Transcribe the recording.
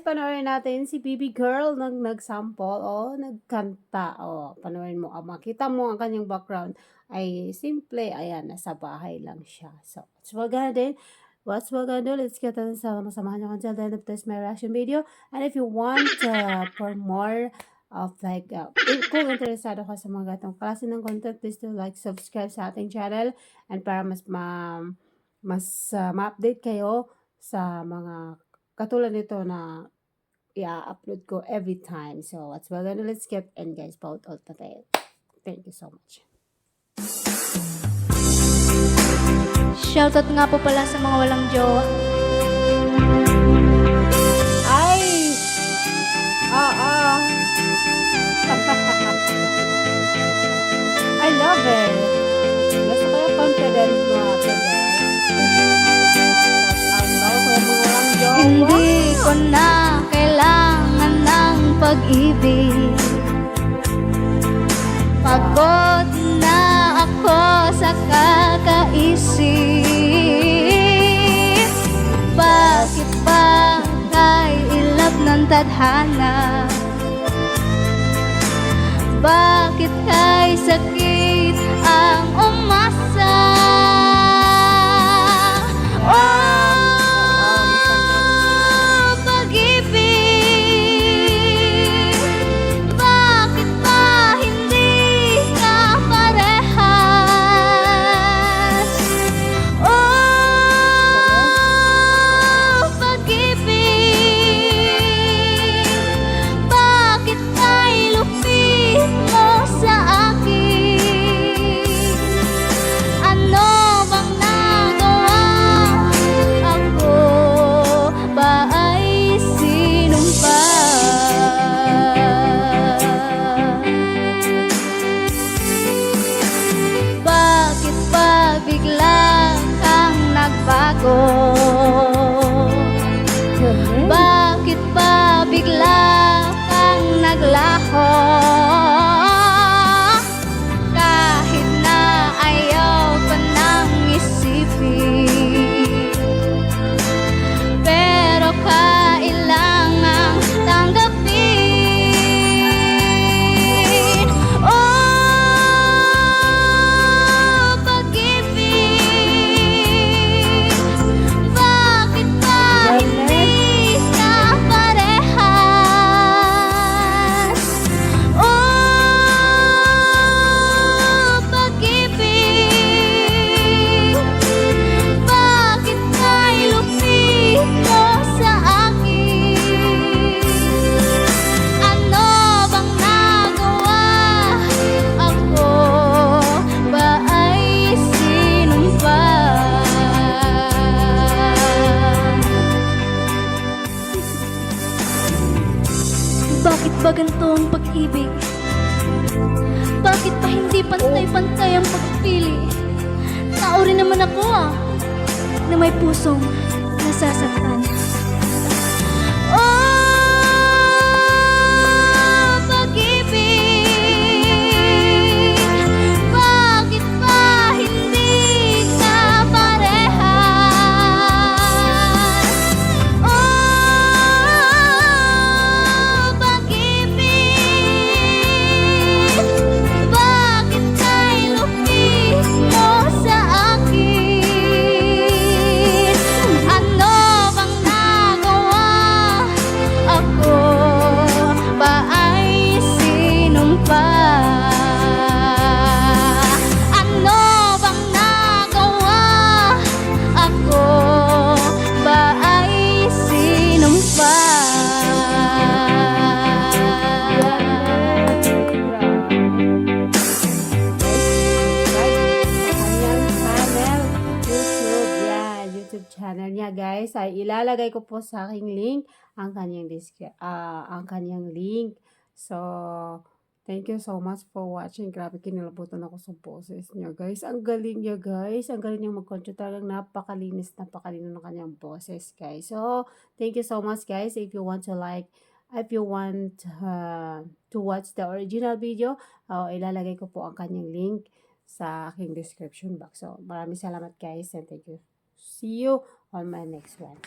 Panoorin natin si Baby Girl nag-sample o nagkanta. O, panoorin mo. Makita mo ang kanyang background ay simple. Ayan, nasa bahay lang siya. So, what's we're gonna do, let's get on sa masamahan nyo until the end of this my reaction video. And if you want for more of like, kung interesado ka sa mga gatong klase ng content, please do like, subscribe sa ating channel. And para mas ma-update kayo sa mga katulad nito na i-upload ko every time. So, what's well done? Let's get in, guys. Bout all the tail. Thank you so much. Shoutout nga po pala sa mga walang jowa. Ay! I love it. Gusto ko yung confident mo, ate. Hindi ko na kailangan ng pag-ibig. Pagod na ako sa kakaisip. Bakit ba kay ilap ng tadhana? Bakit kay sakit ang umasa? Bakit ba bigla kang naglaho? Kahit na ayaw pa nang isipin, pero kailangang tanggapin. Oh, pag-ibig, bakit ba hindi ka parehas? Oh, pag-ibig, bakit kay lupit mo sa akin? Ano bang nagawa? Ako ba ay sinumpa? Bakit ba ganito ang pag-ibig? Bakit ba hindi pantay-pantay ang pagpili? Tao rin naman ako na may pusong nasasaktan. Oh, pag-ibig, bakit ba hindi ka parehas? Oh, pag-ibig, bakit kay lupit mo sa akin? Ano bang nagawa? Ako ba ay sinumpa? Ano bang nagawa? Ako ba ay sinumpa? YouTube channel niya, guys, ay ilalagay ko po sa aking link ang kanyang link. So, thank you so much for watching. Grabe, kinalabutan ako sa boses niya, guys. Ang galing niya, guys. Ang galing niyang mag-control. Talagang napakalino ng kanyang boses, guys. So, thank you so much, guys. If you want to watch the original video, ilalagay ko po ang kanyang link sa aking description box. So, maraming salamat, guys, and thank you. See you on my next one.